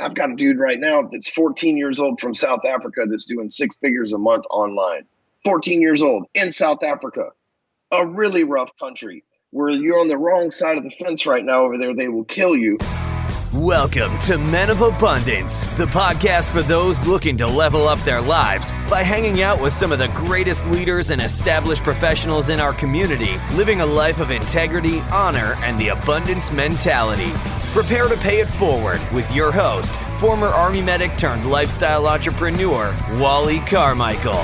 I've got a dude right now that's 14 years old from South Africa that's doing 6 figures a month online. 14 years old in South Africa, a really rough country where you're on the wrong side of the fence right now over there. They will kill you. Welcome to Men of Abundance, the podcast for those looking to level up their lives by hanging out with some of the greatest leaders and established professionals in our community, living a life of integrity, honor, and the abundance mentality. Prepare to pay it forward with your host, former Army medic turned lifestyle entrepreneur, Wally Carmichael.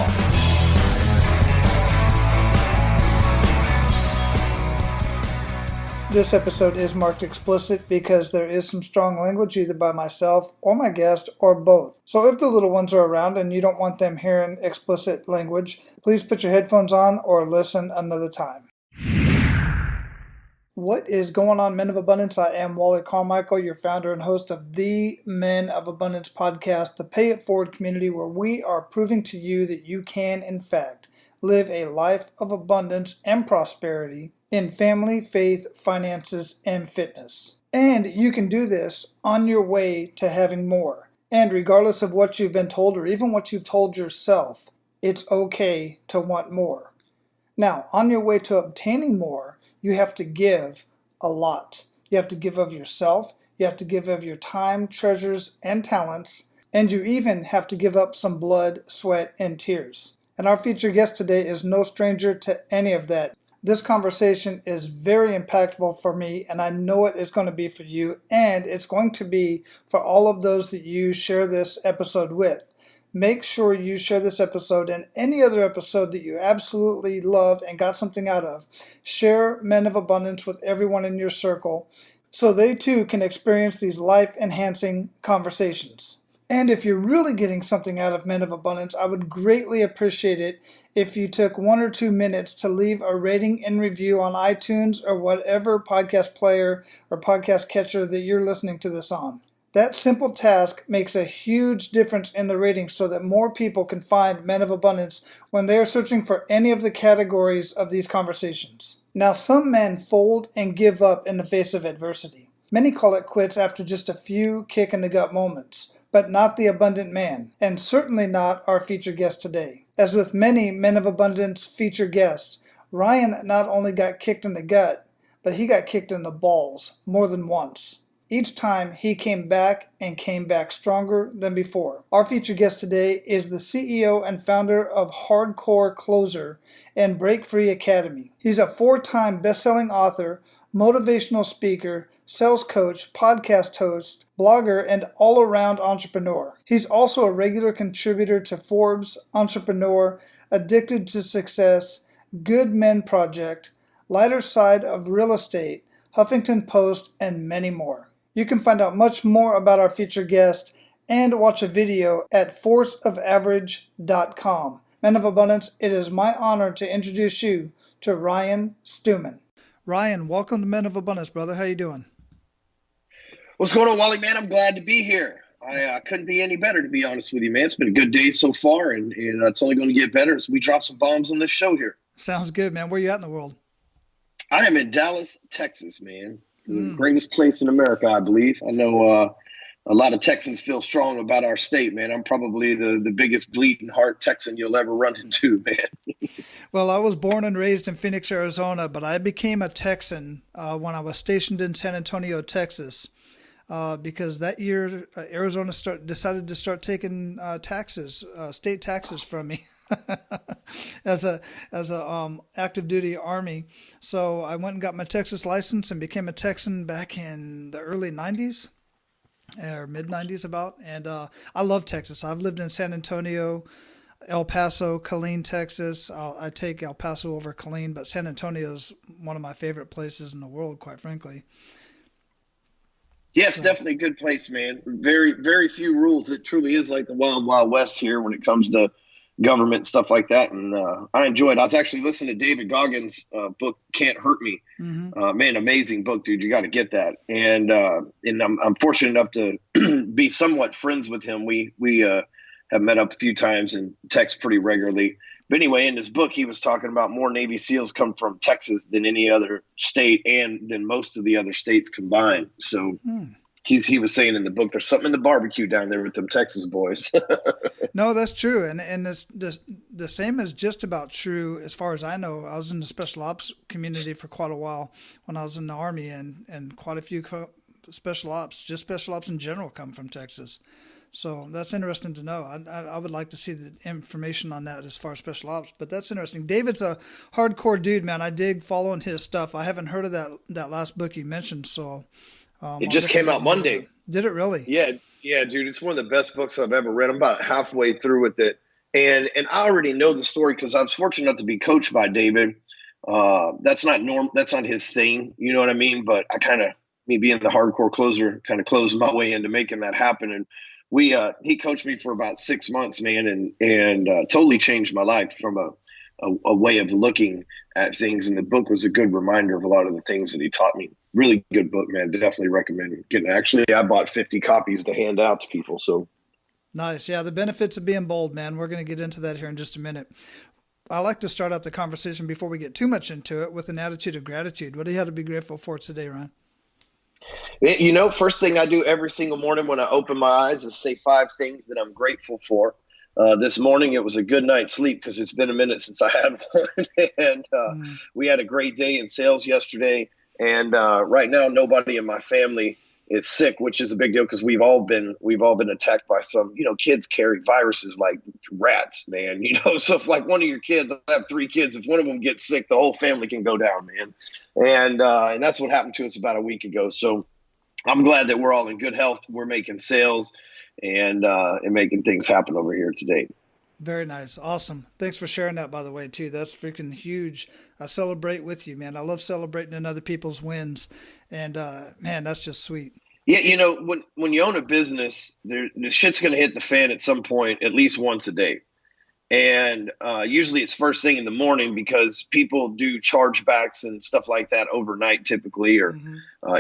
This episode is marked explicit because there is some strong language either by myself or my guest or both. So if the little ones are around and you don't want them hearing explicit language, please put your headphones on or listen another time. What is going on, Men of Abundance? I am Wally Carmichael, your founder and host of the Men of Abundance podcast, the Pay It Forward community where we are proving to you that you can, in fact, live a life of abundance and prosperity in family, faith, finances, and fitness. And you can do this on your way to having more. And regardless of what you've been told or even what you've told yourself, it's okay to want more. Now, on your way to obtaining more, you have to give a lot. You have to give of yourself, you have to give of your time, treasures, and talents, and you even have to give up some blood, sweat, and tears. And our featured guest today is no stranger to any of that. This conversation is very impactful for me, and I know it is going to be for you, and it's going to be for all of those that you share this episode with. Make sure you share this episode and any other episode that you absolutely love and got something out of. Share Men of Abundance with everyone in your circle so they too can experience these life-enhancing conversations. And if you're really getting something out of Men of Abundance, I would greatly appreciate it if you took 1 or 2 minutes to leave a rating and review on iTunes or whatever podcast player or podcast catcher that you're listening to this on. That simple task makes a huge difference in the ratings so that more people can find Men of Abundance when they are searching for any of the categories of these conversations. Now, some men fold and give up in the face of adversity. Many call it quits after just a few kick-in-the-gut moments. But not the abundant man, and certainly not our featured guest today. As with many Men of Abundance featured guests, Ryan not only got kicked in the gut, but he got kicked in the balls more than once. Each time he came back and came back stronger than before. Our featured guest today is the CEO and founder of Hardcore Closer and Break Free Academy. He's a 4-time best-selling author, motivational speaker, sales coach, podcast host, blogger, and all-around entrepreneur. He's also a regular contributor to Forbes, Entrepreneur, Addicted to Success, Good Men Project, Lighter Side of Real Estate, Huffington Post, and many more. You can find out much more about our featured guest and watch a video at forceofaverage.com. Men of Abundance, it is my honor to introduce you to Ryan Stewman. Ryan, welcome to Men of Abundance, brother. How you doing? What's going on, Wally, man? I'm glad to be here. I couldn't be any better, to be honest with you, man. It's been a good day so far, and it's only going to get better as we drop some bombs on this show here. Sounds good, man. Where you at in the world? I am in Dallas, Texas, man. The greatest place in America, I believe. I know a lot of Texans feel strong about our state, man. I'm probably the biggest bleeding heart Texan you'll ever run into, man. Well, I was born and raised in Phoenix, Arizona, but I became a Texan when I was stationed in San Antonio, Texas, because that year Arizona decided to start taking state taxes from me as a active duty Army. So I went and got my Texas license and became a Texan back in the early 90s. Or mid-90s about, and I love Texas. I've lived in San Antonio, El Paso, Killeen, Texas. I take El Paso over Killeen, but San Antonio is one of my favorite places in the world, quite frankly. Yes, definitely a good place, man. Very, very few rules. It truly is like the Wild Wild West here when it comes to government and stuff like that. And I enjoyed it. I was actually listening to David Goggins' book, Can't Hurt Me. Mm-hmm. Man, amazing book, dude. You got to get that. And I'm fortunate enough to be somewhat friends with him. We have met up a few times and text pretty regularly. But anyway, in his book, he was talking about more Navy SEALs come from Texas than any other state and than most of the other states combined. So he was saying in the book, there's something in the barbecue down there with them Texas boys. No, that's true, and it's the same is just about true as far as I know. I was in the special ops community for quite a while when I was in the Army, and quite a few special ops, just special ops in general, come from Texas. So that's interesting to know. I would like to see the information on that as far as special ops, but that's interesting. David's a hardcore dude, man. I dig following his stuff. I haven't heard of that last book you mentioned, so It just came out Monday. Did it really? Yeah, dude. It's one of the best books I've ever read. I'm about halfway through with it, and I already know the story because I was fortunate enough to be coached by David. That's not his thing, you know what I mean? But I kind of, me being the hardcore closer, kind of closed my way into making that happen. And he coached me for about 6 months, man, and totally changed my life from a way of looking at things. And the book was a good reminder of a lot of the things that he taught me. Really good book, man. Definitely recommend getting it. Actually, I bought 50 copies to hand out to people. So nice. Yeah, the benefits of being bold, man. We're going to get into that here in just a minute. I like to start out the conversation before we get too much into it with an attitude of gratitude. What do you have to be grateful for today, Ryan? First thing I do every single morning when I open my eyes is say 5 things that I'm grateful for. This morning, it was a good night's sleep because it's been a minute since I had one. And we had a great day in sales yesterday. And right now, nobody in my family is sick, which is a big deal because we've all been attacked by some, kids carry viruses like rats, man. So if like one of your kids, I have 3 kids, if one of them gets sick, the whole family can go down, man. And that's what happened to us about a week ago. So I'm glad that we're all in good health. We're making sales and making things happen over here today. Very nice. Awesome. Thanks for sharing that, by the way, too. That's freaking huge. I celebrate with you, man. I love celebrating in other people's wins. And, man, that's just sweet. Yeah, when you own a business, the shit's going to hit the fan at some point, at least once a day. And usually it's first thing in the morning because people do chargebacks and stuff like that overnight typically, or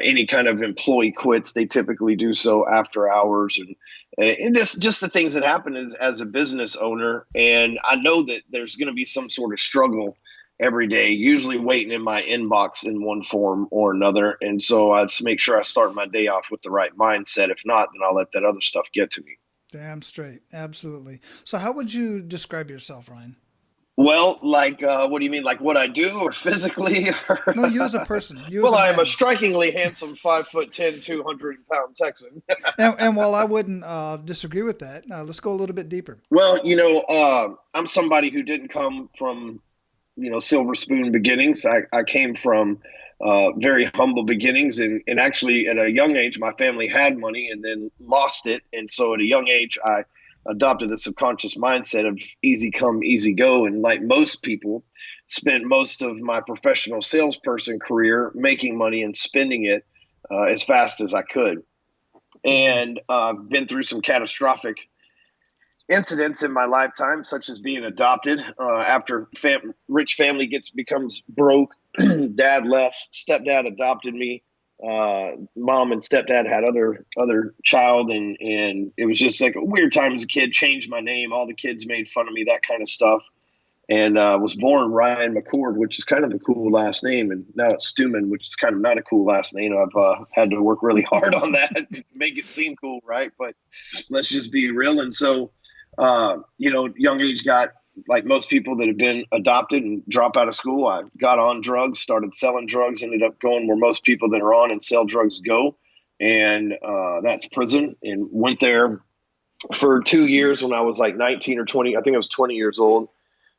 any kind of employee quits. They typically do so after hours, and just the things that happen as a business owner. And I know that there's going to be some sort of struggle every day, usually waiting in my inbox in one form or another. And so I just make sure I start my day off with the right mindset. If not, then I'll let that other stuff get to me. Damn straight. Absolutely. So how would you describe yourself, Ryan? Well, like, what do you mean? Like what I do or physically? No, you as a person. I am a strikingly handsome 5'10", 200-pound Texan. and while I wouldn't disagree with that, let's go a little bit deeper. Well, I'm somebody who didn't come from, silver spoon beginnings. I came from very humble beginnings, and actually at a young age, my family had money and then lost it. And so at a young age, I adopted the subconscious mindset of easy come, easy go. And like most people, spent most of my professional salesperson career making money and spending it as fast as I could. And been through some catastrophic incidents in my lifetime, such as being adopted after rich family becomes broke. Dad left, stepdad adopted me. Mom and stepdad had other child, and it was just like a weird time as a kid. Changed my name. All the kids made fun of me, that kind of stuff. And was born Ryan McCord, which is kind of a cool last name. And now it's Stewman, which is kind of not a cool last name. I've had to work really hard on that to make it seem cool, right? But let's just be real. And so, young age, got like most people that have been adopted and drop out of school. I got on drugs, started selling drugs, ended up going where most people that are on and sell drugs go. And that's prison, and went there for 2 years when I was like 19 or 20. I think I was 20 years old.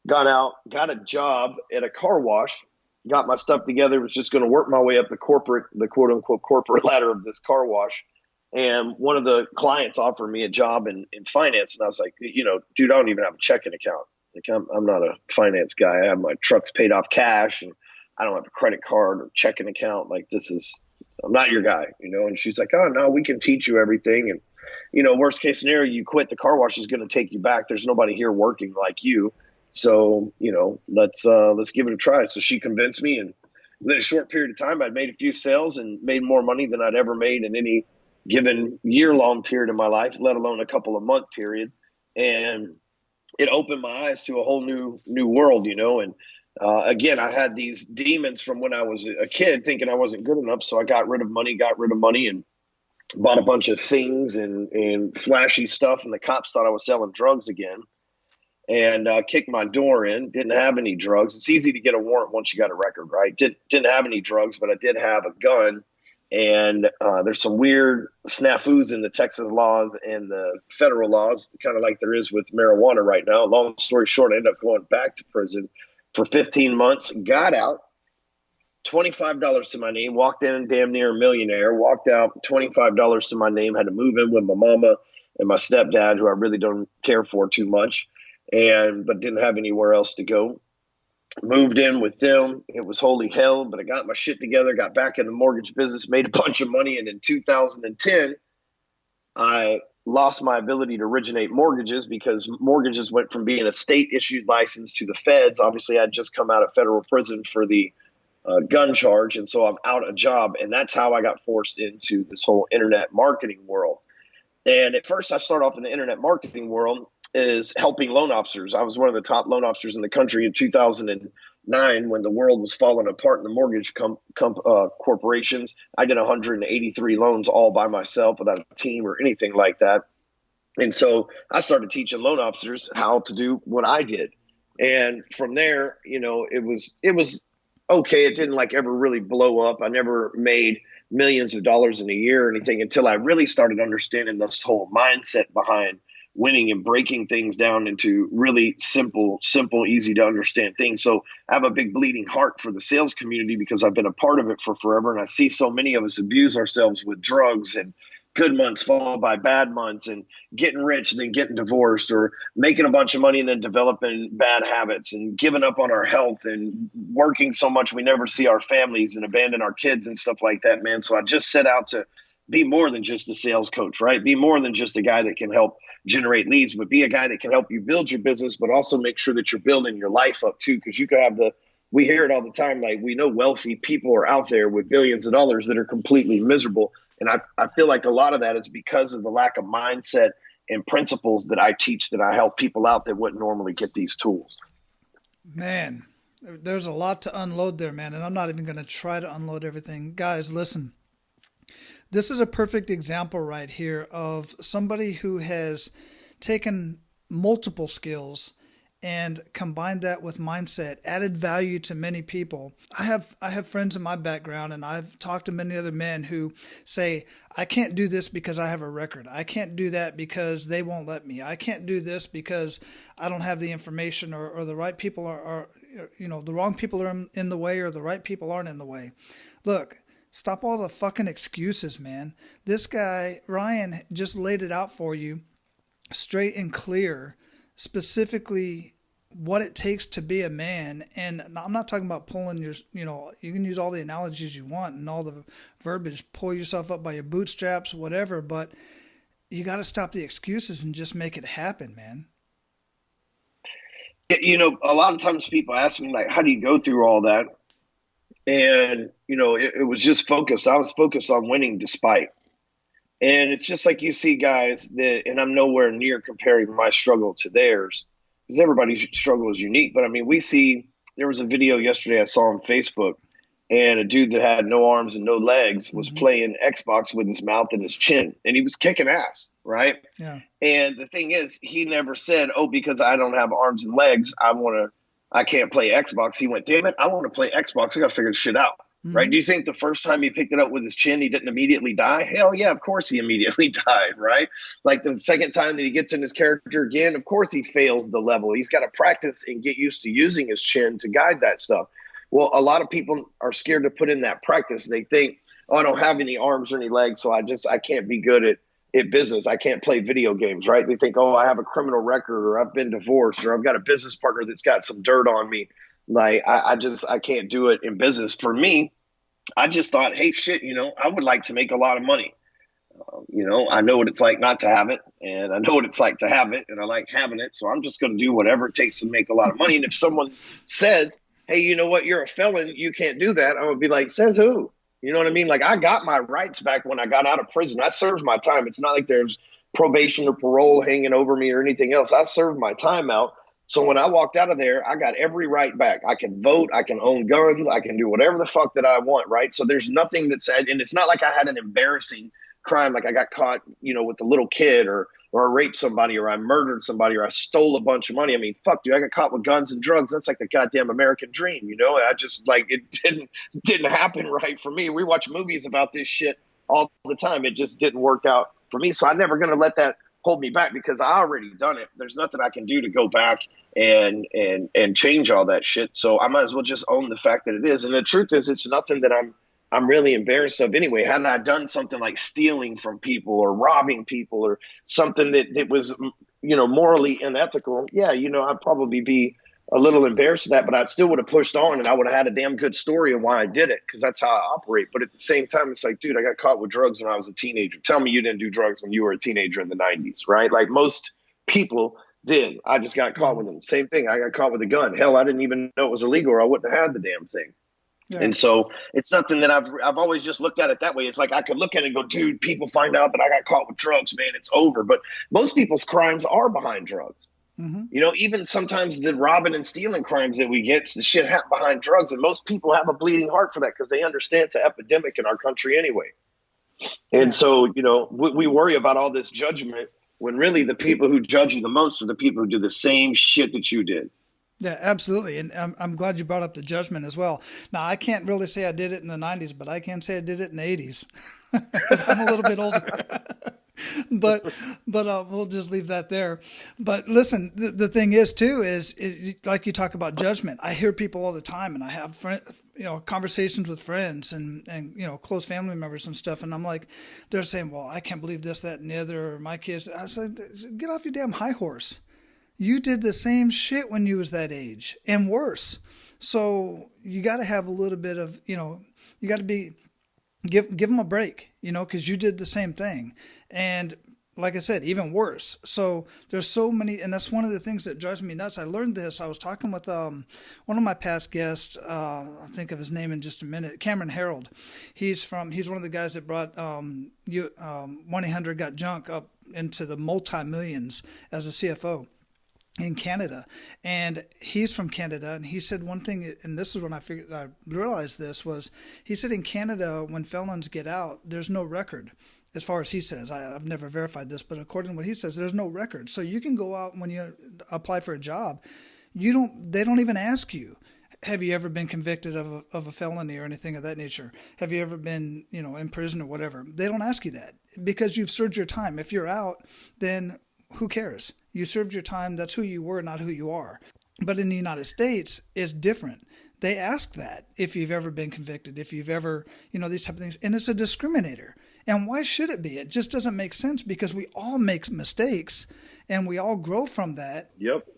Got out, got a job at a car wash, got my stuff together, was just going to work my way up the quote unquote corporate ladder of this car wash. And one of the clients offered me a job in finance. And I was like, dude, I don't even have a checking account. Like I'm not a finance guy. I have my trucks paid off cash, and I don't have a credit card or checking account. Like I'm not your guy, And she's like, oh no, we can teach you everything. And, worst case scenario, you quit, the car wash is going to take you back. There's nobody here working like you. So, let's give it a try. So she convinced me, and within a short period of time, I'd made a few sales and made more money than I'd ever made in any given year-long period of my life, let alone a couple of month period. And it opened my eyes to a whole new world, And again, I had these demons from when I was a kid, thinking I wasn't good enough. So I got rid of money, and bought a bunch of things and flashy stuff, and the cops thought I was selling drugs again, and kicked my door in. Didn't have any drugs. It's easy to get a warrant once you got a record, right? Didn't have any drugs, but I did have a gun. And there's some weird snafus in the Texas laws and the federal laws, kind of like there is with marijuana right now. Long story short, I ended up going back to prison for 15 months, got out, $25 to my name, walked in damn near a millionaire, walked out, $25 to my name, had to move in with my mama and my stepdad, who I really don't care for too much, but didn't have anywhere else to go. Moved in with them. It was holy hell, but I got my shit together, got back in the mortgage business, made a bunch of money, and in 2010, I lost my ability to originate mortgages because mortgages went from being a state-issued license to the feds. Obviously, I'd just come out of federal prison for the gun charge, and so I'm out of job, and that's how I got forced into this whole internet marketing world. And at first, I started off in the internet marketing world is helping loan officers. I was one of the top loan officers in the country in 2009 when the world was falling apart in the mortgage corporations. I did 183 loans all by myself without a team or anything like that. And so I started teaching loan officers how to do what I did. And from there, it was okay. It didn't like ever really blow up. I never made millions of dollars in a year or anything until I really started understanding this whole mindset behind winning and breaking things down into really simple, easy to understand things. So I have a big bleeding heart for the sales community because I've been a part of it for forever. And I see so many of us abuse ourselves with drugs, and good months followed by bad months, and getting rich and then getting divorced, or making a bunch of money and then developing bad habits, and giving up on our health, and working so much we never see our families and abandon our kids and stuff like that, man. So I just set out to be more than just a sales coach, right? Be more than just a guy that can help generate leads, but be a guy that can help you build your business, but also make sure that you're building your life up too. Because you can have we hear it all the time, like we know wealthy people are out there with billions of dollars that are completely miserable. And I feel like a lot of that is because of the lack of mindset and principles that I teach, that I help people out that wouldn't normally get these tools. Man, there's a lot to unload there, man. And I'm not even going to try to unload everything. Guys, listen. This is a perfect example right here of somebody who has taken multiple skills and combined that with mindset, added value to many people. I have friends in my background, and I've talked to many other men who say, I can't do this because I have a record. I can't do that because they won't let me. I can't do this because I don't have the information, or the right people are the wrong people are in the way, or the right people aren't in the way. Look, stop all the fucking excuses, man. This guy, Ryan, just laid it out for you straight and clear, specifically what it takes to be a man. And I'm not talking about pulling your, you can use all the analogies you want and all the verbiage, pull yourself up by your bootstraps, whatever, but you got to stop the excuses and just make it happen, man. A lot of times people ask me, like, how do you go through all that? And, it was just focused. I was focused on winning despite. And it's just like you see guys that, and I'm nowhere near comparing my struggle to theirs, because everybody's struggle is unique. But I mean, there was a video yesterday I saw on Facebook, and a dude that had no arms and no legs was playing Xbox with his mouth and his chin, and he was kicking ass, right? Yeah. And the thing is, he never said, oh, because I don't have arms and legs, I can't play Xbox. He went, damn it, I want to play Xbox. I got to figure this shit out. Mm-hmm. Right? Do you think the first time he picked it up with his chin, he didn't immediately die? Hell yeah, of course he immediately died, right? Like the second time that he gets in his character again, of course he fails the level. He's got to practice and get used to using his chin to guide that stuff. Well, a lot of people are scared to put in that practice. They think, oh, I don't have any arms or any legs, so I can't be good at business. I can't play video games, right? They think, oh, I have a criminal record, or I've been divorced, or I've got a business partner that's got some dirt on me. Like, I can't do it in business. For me, I just thought, hey, shit, I would like to make a lot of money. I know what it's like not to have it, and I know what it's like to have it, and I like having it. So I'm just going to do whatever it takes to make a lot of money. And if someone says, hey, you know what, you're a felon, you can't do that, I would be like, says who? You know what I mean? Like, I got my rights back when I got out of prison. I served my time. It's not like there's probation or parole hanging over me or anything else. I served my time out. So when I walked out of there, I got every right back. I can vote. I can own guns. I can do whatever the fuck that I want, right? So there's nothing that said, and it's not like I had an embarrassing crime, like I got caught, with a little kid, or I raped somebody, or I murdered somebody, or I stole a bunch of money. I mean, fuck, dude, I got caught with guns and drugs. That's like the goddamn American dream, I just it didn't happen right for me. We watch movies about this shit all the time. It just didn't work out for me. So I'm never going to let that hold me back because I already done it. There's nothing I can do to go back and change all that shit. So I might as well just own the fact that it is. And the truth is, it's nothing that I'm really embarrassed of anyway. Hadn't I done something like stealing from people or robbing people or something that was, morally unethical, yeah, I'd probably be a little embarrassed of that, but I still would have pushed on and I would have had a damn good story of why I did it, because that's how I operate. But at the same time, it's like, dude, I got caught with drugs when I was a teenager. Tell me you didn't do drugs when you were a teenager in the 90s, right? Like most people did. I just got caught with them. Same thing. I got caught with a gun. Hell, I didn't even know it was illegal or I wouldn't have had the damn thing. Yeah. And so it's nothing that I've always just looked at it that way. It's like I could look at it and go, dude, people find out that I got caught with drugs, man, it's over. But most people's crimes are behind drugs. Mm-hmm. Even sometimes the robbing and stealing crimes that we get, the shit happen behind drugs. And most people have a bleeding heart for that because they understand it's an epidemic in our country anyway. And so, we worry about all this judgment when really the people who judge you the most are the people who do the same shit that you did. Yeah, absolutely. And I'm glad you brought up the judgment as well. Now, I can't really say I did it in the 90s, but I can say I did it in the 80s because I'm a little bit older. but we'll just leave that there. But listen, the thing is too, is like you talk about judgment. I hear people all the time, and I have conversations with friends and close family members and stuff. And I'm like, they're saying, well, I can't believe this, that, and the other, or my kids. I said, get off your damn high horse. You did the same shit when you was that age and worse. So you got to have a little bit of, you got to give them a break, because you did the same thing. And like I said, even worse. So there's so many, and that's one of the things that drives me nuts. I learned this. I was talking with one of my past guests. I'll think of his name in just a minute. Cameron Harold. He's one of the guys that brought 1-800-GOT-JUNK up into the multi-millions as a CFO in Canada. And he's from Canada, and he said one thing, and this is when I realized this, was he said in Canada, when felons get out, there's no record. As far as he says, I've never verified this, but according to what he says, there's no record. So you can go out when you apply for a job, they don't even ask you, have you ever been convicted of a felony or anything of that nature? Have you ever been, in prison or whatever? They don't ask you that because you've served your time. If you're out, then who cares? You served your time. That's who you were, not who you are. But in the United States, it's different. They ask that if you've ever been convicted, if you've ever, these type of things. And it's a discriminator. And why should it be? It just doesn't make sense because we all make mistakes and we all grow from that. Yep.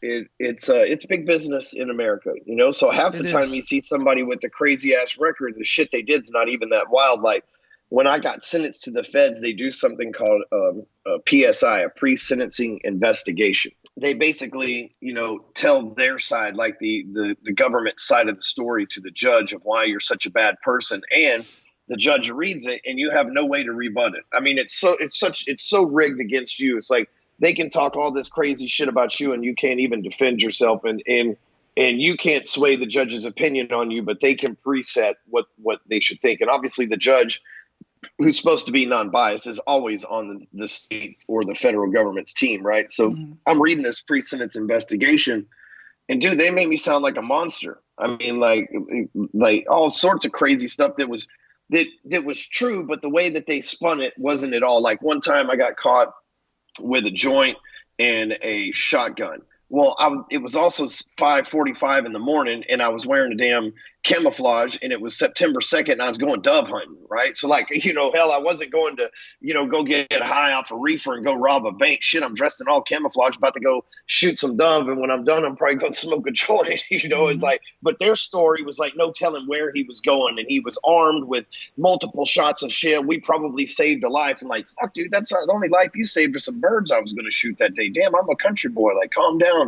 It's big business in America, so half the time you see somebody with a crazy ass record, the shit they did is not even that wild. Like when I got sentenced to the feds, they do something called a PSI, a pre-sentencing investigation. They basically, tell their side, like the government side of the story, to the judge of why you're such a bad person, and the judge reads it, and you have no way to rebut it. I mean, it's so rigged against you. It's like they can talk all this crazy shit about you, and you can't even defend yourself, and you can't sway the judge's opinion on you, but they can preset what they should think. And obviously, the judge, who's supposed to be non-biased, is always on the state or the federal government's team, right? So I'm reading this pre-sentence investigation, and dude, they made me sound like a monster. I mean, like all sorts of crazy stuff that was true, but the way that they spun it wasn't at all. Like one time I got caught with a joint and a shotgun. Well, it was also 5:45 in the morning, and I was wearing a damn camouflage, and it was September 2nd, and I was going dove hunting, right? So, hell, I wasn't going to, go get high off a reefer and go rob a bank. Shit, I'm dressed in all camouflage, about to go shoot some dove, and when I'm done, I'm probably going to smoke a joint, It's like, but their story was like no telling where he was going, and he was armed with multiple shots of shell. We probably saved a life. And like, fuck, dude, that's not the only life you saved for some birds I was going to shoot that day. Damn, I'm a country boy. Like, calm down.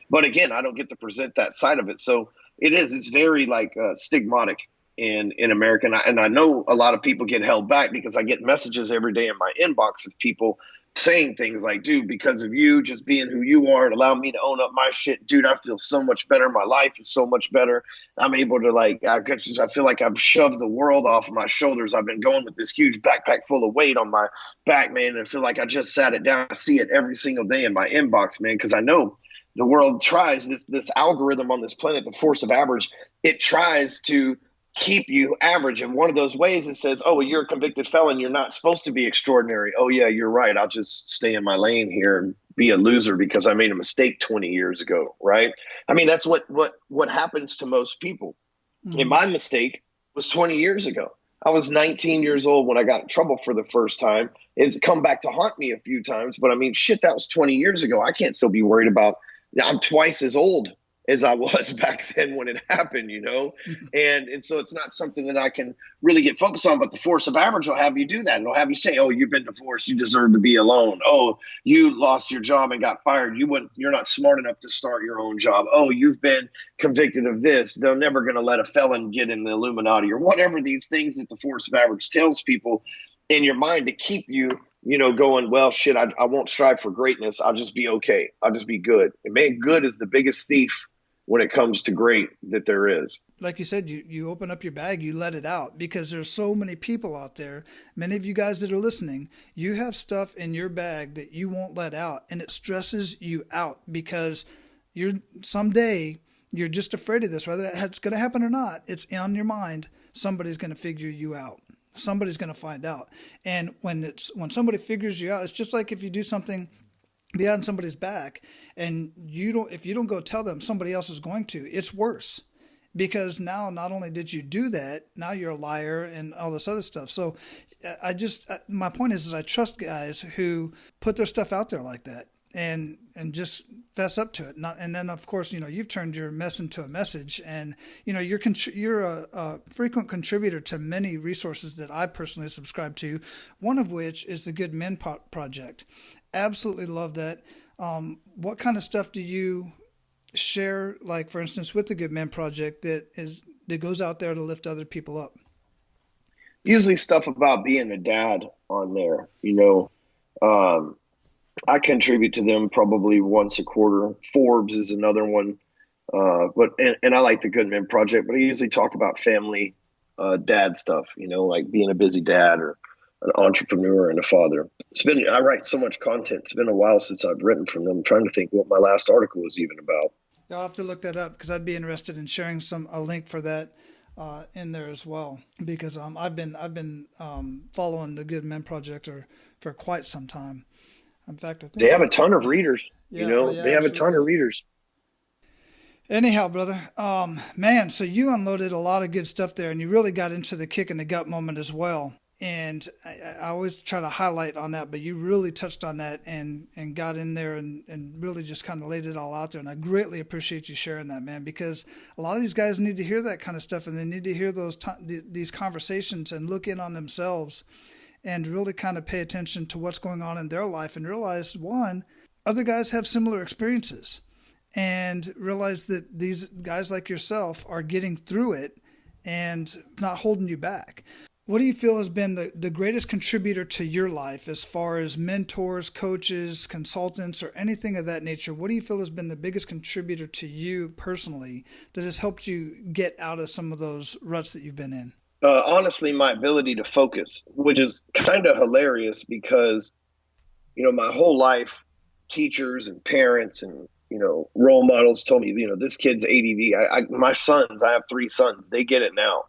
But again, I don't get to present that side of it. So it's very stigmatic in America. And I know a lot of people get held back because I get messages every day in my inbox of people saying things like, dude, because of you just being who you are and allow me to own up my shit, dude, I feel so much better. My life is so much better. I'm able to I feel like I've shoved the world off of my shoulders. I've been going with this huge backpack full of weight on my back, man. And I feel like I just sat it down. I see it every single day in my inbox, man, because I know the world tries this algorithm on this planet, the force of average. It tries to keep you average. And one of those ways it says, oh, well, you're a convicted felon. You're not supposed to be extraordinary. Oh, yeah, you're right. I'll just stay in my lane here and be a loser because I made a mistake 20 years ago. Right. I mean, that's what happens to most people. And my mistake was 20 years ago. I was 19 years old when I got in trouble for the first time. It's come back to haunt me a few times. But I mean, shit, that was 20 years ago. I can't still be worried about. I'm twice as old as I was back then when it happened, you know? And so it's not something that I can really get focused on, but the force of average will have you do that. It'll have you say, oh, you've been divorced. You deserve to be alone. Oh, you lost your job and got fired. You're not smart enough to start your own job. Oh, you've been convicted of this. They're never going to let a felon get in the Illuminati or whatever these things that the force of average tells people in your mind to keep you, you know, going, well, shit, I won't strive for greatness. I'll just be okay. I'll just be good. And man, good is the biggest thief when it comes to great that there is. Like you said, you open up your bag, you let it out, because there's so many people out there. Many of you guys that are listening, you have stuff in your bag that you won't let out, and it stresses you out because someday you're just afraid of this, whether it's going to happen or not. It's on your mind. Somebody's going to figure you out. Somebody's going to find out. And when somebody figures you out, it's just like if you do something behind somebody's back and if you don't go tell them, somebody else is going to. It's worse, because now not only did you do that, now you're a liar and all this other stuff. So my point is I trust guys who put their stuff out there like that and just fess up to it. And then of course, you know, you've turned your mess into a message, and you know, you're a frequent contributor to many resources that I personally subscribe to, one of which is the Good Men Project. Absolutely love that. What kind of stuff do you share, like for instance with the Good Men Project, that goes out there to lift other people up? Usually stuff about being a dad on there, you know. I contribute to them probably once a quarter. Forbes is another one. And I like the Good Men Project, but I usually talk about family, dad stuff, you know, like being a busy dad or an entrepreneur and a father. I write so much content. It's been a while since I've written from them. I'm trying to think what my last article was even about. I'll have to look that up, because I'd be interested in sharing a link for that in there as well, because I've been following the Good Men Project for quite some time. In fact, I think they have a ton of readers. Yeah, you know, yeah, they have absolutely. a ton of readers. Anyhow, brother, man, so you unloaded a lot of good stuff there, and you really got into the kick in the gut moment as well. And I always try to highlight on that, but you really touched on that and got in there and really just kind of laid it all out there. And I greatly appreciate you sharing that, man, because a lot of these guys need to hear that kind of stuff, and they need to hear these conversations and look in on themselves and really kind of pay attention to what's going on in their life and realize, one, other guys have similar experiences, and realize that these guys like yourself are getting through it and not holding you back. What do you feel has been the greatest contributor to your life as far as mentors, coaches, consultants, or anything of that nature? What do you feel has been the biggest contributor to you personally that has helped you get out of some of those ruts that you've been in? Honestly, my ability to focus, which is kind of hilarious because, you know, my whole life, teachers and parents and, you know, role models told me, you know, this kid's ADD. My sons, I have 3 sons, they get it now.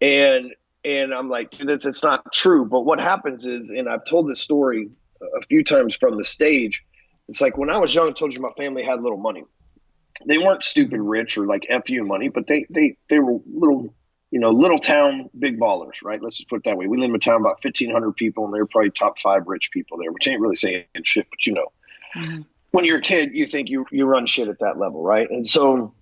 And I'm like, it's not true. But what happens is, and I've told this story a few times from the stage, it's like when I was young, I told you my family had little money. They weren't stupid rich or like FU money, but they were little, you know, little town big ballers, right? Let's just put it that way. We live in a town about 1,500 people, and they're probably top 5 rich people there, which ain't really saying shit, but you know. Mm-hmm. When you're a kid, you think you run shit at that level, right? And so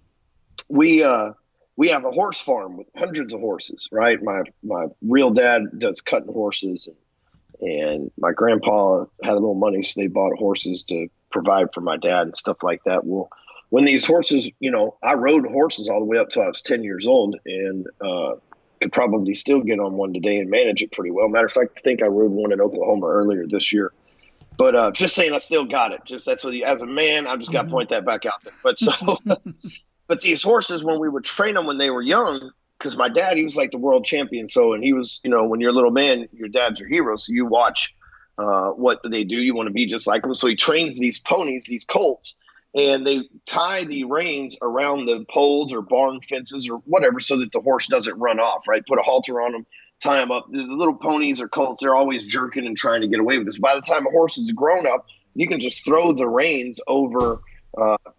we have a horse farm with hundreds of horses, right? My real dad does cutting horses, and my grandpa had a little money, so they bought horses to provide for my dad and stuff like that. Well, when these horses, you know, I rode horses all the way up till I was 10 years old, and could probably still get on one today and manage it pretty well. Matter of fact, I think I rode one in Oklahoma earlier this year. But just saying, I still got it. Just that's what as a man, I just got to point that back out there. But so, but these horses, when we would train them when they were young, because my dad, he was like the world champion. So, and he was, when you're a little man, your dad's your hero. So you watch what they do. You want to be just like them. So he trains these ponies, these colts, and they tie the reins around the poles or barn fences or whatever so that the horse doesn't run off, right? Put a halter on them, tie them up. The little ponies or colts, they're always jerking and trying to get away with this. By the time a horse is grown up, you can just throw the reins over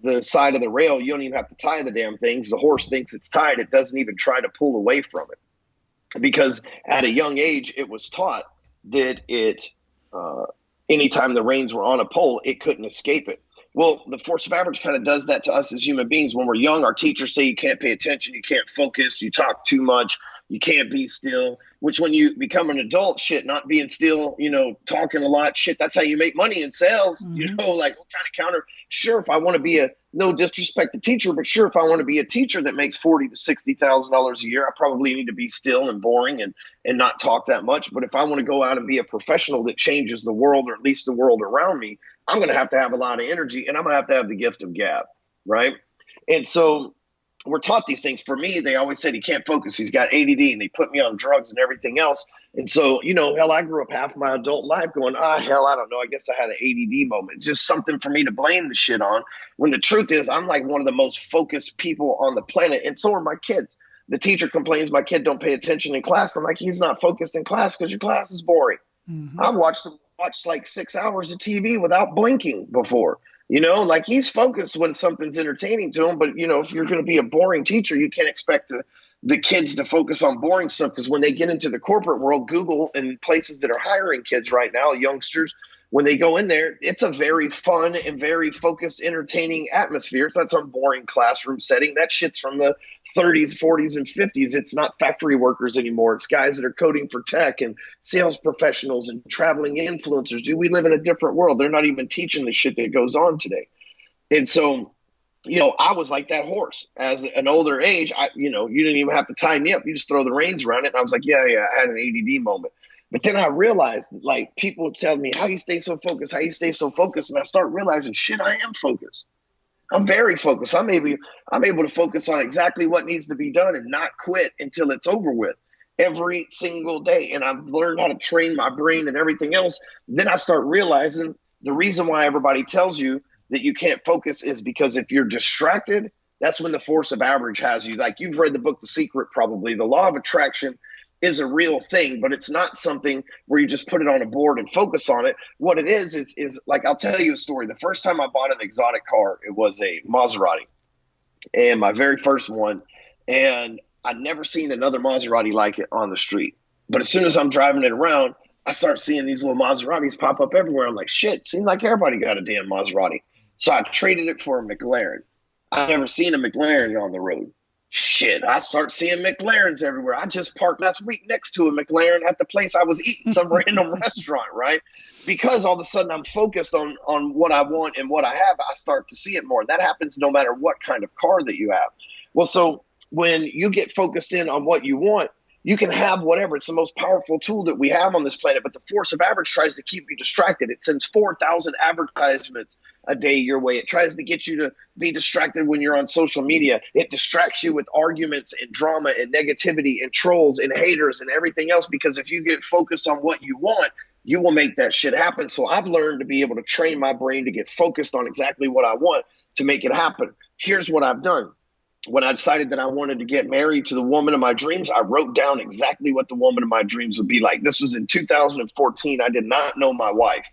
the side of the rail. You don't even have to tie the damn things. The horse thinks it's tied. It doesn't even try to pull away from it. Because at a young age, it was taught that anytime the reins were on a pole, it couldn't escape it. Well, the force of average kind of does that to us as human beings. When we're young, our teachers say you can't pay attention, you can't focus, you talk too much, you can't be still, which when you become an adult, not being still, talking a lot, that's how you make money in sales, like what kind of counter? Sure, if I want to be no disrespect to teacher, but sure, if I want to be a teacher that makes $40,000 to $60,000 a year, I probably need to be still and boring and not talk that much. But if I want to go out and be a professional that changes the world, or at least the world around me, I'm going to have a lot of energy, and I'm going to have the gift of gab, right? And so we're taught these things. For me, they always said he can't focus. He's got ADD, and they put me on drugs and everything else. And so, hell, I grew up half my adult life going, hell, I don't know. I guess I had an ADD moment. It's just something for me to blame the shit on. When the truth is, I'm like one of the most focused people on the planet, and so are my kids. The teacher complains my kid don't pay attention in class. I'm like, he's not focused in class because your class is boring. I've watched like 6 hours of TV without blinking before. Like he's focused when something's entertaining to him. But, if you're going to be a boring teacher, you can't expect the kids to focus on boring stuff, because when they get into the corporate world, Google and places that are hiring kids right now, youngsters, when they go in there, it's a very fun and very focused, entertaining atmosphere. It's not some boring classroom setting. That shit's from the 30s, 40s, and 50s. It's not factory workers anymore. It's guys that are coding for tech and sales professionals and traveling influencers. Dude, we live in a different world. They're not even teaching the shit that goes on today. And so, I was like that horse. As an older age, you didn't even have to tie me up. You just throw the reins around it. And I was like, yeah, I had an ADD moment. But then I realized, like, people would tell me, how you stay so focused, how you stay so focused. And I start realizing, shit, I am focused. I'm very focused. I'm able to focus on exactly what needs to be done and not quit until it's over with every single day. And I've learned how to train my brain and everything else. Then I start realizing the reason why everybody tells you that you can't focus is because if you're distracted, that's when the force of average has you. Like, you've read the book The Secret, probably. The law of attraction is a real thing, but it's not something where you just put it on a board and focus on it. What it is like, I'll tell you a story. The first time I bought an exotic car, it was a Maserati, and my very first one. And I'd never seen another Maserati like it on the street. But as soon as I'm driving it around, I start seeing these little Maseratis pop up everywhere. I'm like, shit, seems like everybody got a damn Maserati. So I traded it for a McLaren. I've never seen a McLaren on the road. Shit, I start seeing McLarens everywhere. I just parked last week next to a McLaren at the place I was eating, some random restaurant, right? Because all of a sudden I'm focused on what I want and what I have, I start to see it more. That happens no matter what kind of car that you have. Well, so when you get focused in on what you want, you can have whatever. It's the most powerful tool that we have on this planet, but the force of average tries to keep you distracted. It sends 4,000 advertisements a day your way. It tries to get you to be distracted when you're on social media. It distracts you with arguments and drama and negativity and trolls and haters and everything else, because if you get focused on what you want, you will make that shit happen. So I've learned to be able to train my brain to get focused on exactly what I want to make it happen. Here's what I've done. When I decided that I wanted to get married to the woman of my dreams, I wrote down exactly what the woman of my dreams would be like. This was in 2014. I did not know my wife.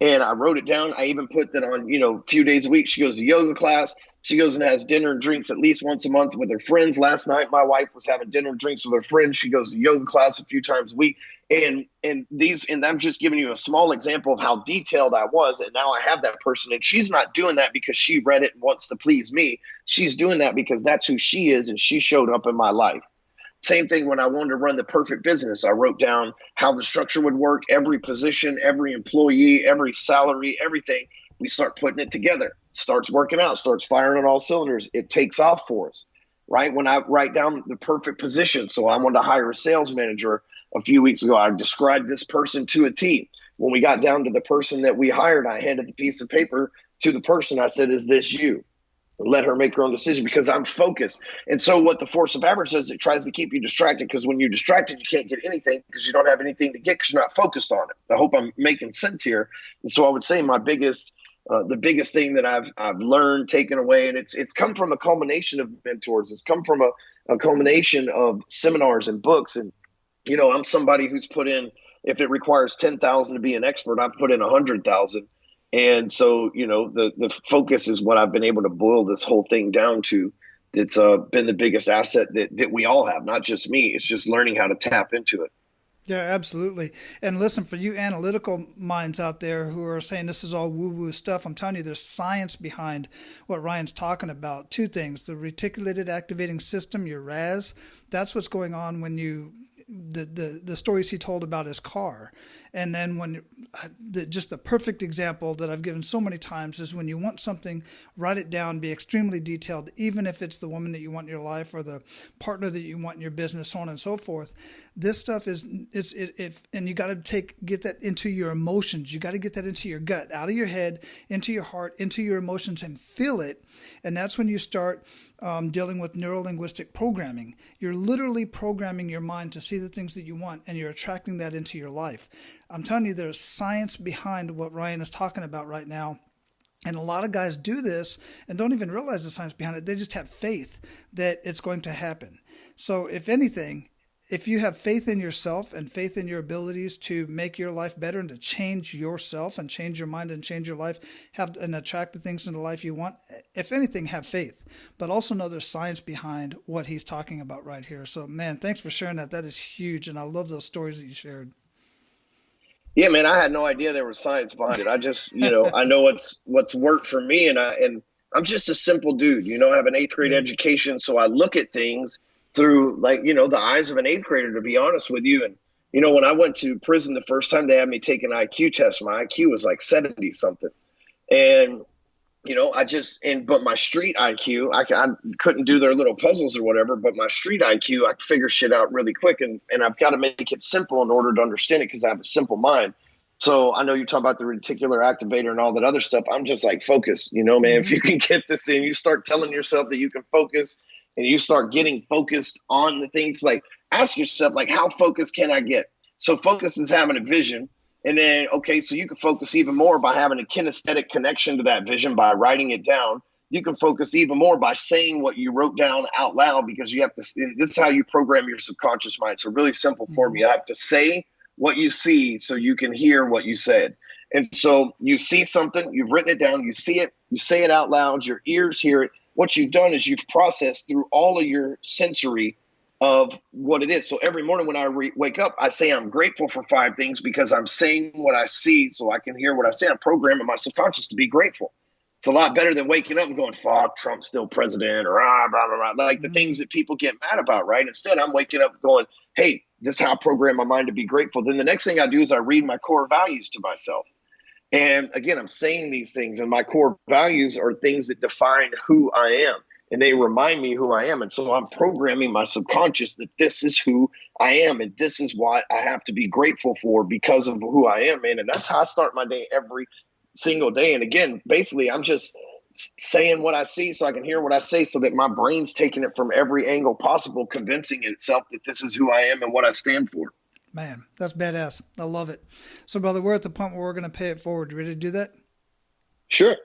And I wrote it down. I even put that on, a few days a week. She goes to yoga class. She goes and has dinner and drinks at least once a month with her friends. Last night, my wife was having dinner and drinks with her friends. She goes to yoga class a few times a week. And I'm just giving you a small example of how detailed I was. And now I have that person. And she's not doing that because she read it and wants to please me. She's doing that because that's who she is. And she showed up in my life. Same thing when I wanted to run the perfect business. I wrote down how the structure would work, every position, every employee, every salary, everything. We start putting it together. Starts working out, starts firing on all cylinders. It takes off for us, right? When I write down the perfect position. So I wanted to hire a sales manager a few weeks ago. I described this person to a T. when we got down to the person that we hired, I handed the piece of paper to the person. I said, is this you? Let her make her own decision because I'm focused. And so what the force of habit does, it tries to keep you distracted, because when you're distracted, you can't get anything because you don't have anything to get because you're not focused on it. I hope I'm making sense here. And so I would say the biggest thing that I've learned, taken away, and it's come from a culmination of mentors. It's come from a culmination of seminars and books. And, I'm somebody who's put in, if it requires 10,000 to be an expert, I've put in 100,000. And so, the focus is what I've been able to boil this whole thing down to. It's been the biggest asset that we all have, not just me. It's just learning how to tap into it. Yeah, absolutely. And listen, for you analytical minds out there who are saying this is all woo-woo stuff, I'm telling you, there's science behind what Ryan's talking about. Two things: the reticulated activating system, your RAS. That's what's going on when you the stories he told about his car. And then when just the perfect example that I've given so many times is when you want something, write it down, be extremely detailed, even if it's the woman that you want in your life or the partner that you want in your business, so on and so forth. This stuff and you got to get that into your emotions. You got to get that into your gut, out of your head, into your heart, into your emotions, and feel it. And that's when you start dealing with neuro-linguistic programming. You're literally programming your mind to see the things that you want, and you're attracting that into your life. I'm telling you, there's science behind what Ryan is talking about right now. And a lot of guys do this and don't even realize the science behind it. They just have faith that it's going to happen. So if anything, if you have faith in yourself and faith in your abilities to make your life better and to change yourself and change your mind and change your life, and attract the things into life you want, if anything, have faith. But also know there's science behind what he's talking about right here. So, man, thanks for sharing that. That is huge. And I love those stories that you shared. Yeah, man, I had no idea there was science behind it. I just, I know what's worked for me, and I'm just a simple dude. I have an 8th grade education, so I look at things through the eyes of an 8th grader, to be honest with you. And when I went to prison the first time, they had me take an IQ test. My IQ was like 70 something, and but my street IQ, I couldn't do their little puzzles or whatever, but my street IQ, I could figure shit out really quick. And I've got to make it simple in order to understand it, because I have a simple mind. So I know you talk about the reticular activator and all that other stuff. I'm just like, focus, man, if you can get this in, you start telling yourself that you can focus, and you start getting focused on the things. Like, ask yourself, like, how focused can I get? So focus is having a vision. And then, okay, so you can focus even more by having a kinesthetic connection to that vision, by writing it down. You can focus even more by saying what you wrote down out loud, because you have to, this is how you program your subconscious mind. So really simple formula. You have to say what you see so you can hear what you said. And so you see something, you've written it down, you see it, you say it out loud, your ears hear it. What you've done is you've processed through all of your sensory of what it is. So every morning when I wake up, I say I'm grateful for 5 things, because I'm saying what I see so I can hear what I say. I'm programming my subconscious to be grateful. It's a lot better than waking up and going, fuck, Trump's still president, or blah, blah, blah, like the things that people get mad about, right? Instead, I'm waking up going, hey, this is how I program my mind to be grateful. Then the next thing I do is I read my core values to myself. And again, I'm saying these things, and my core values are things that define who I am, and they remind me who I am. And so I'm programming my subconscious that this is who I am, and this is what I have to be grateful for because of who I am, man. And that's how I start my day every single day. And again, basically, I'm just saying what I see so I can hear what I say, so that my brain's taking it from every angle possible, convincing itself that this is who I am and what I stand for. Man, that's badass. I love it. So, brother, we're at the point where we're going to pay it forward. You ready to do that? Sure.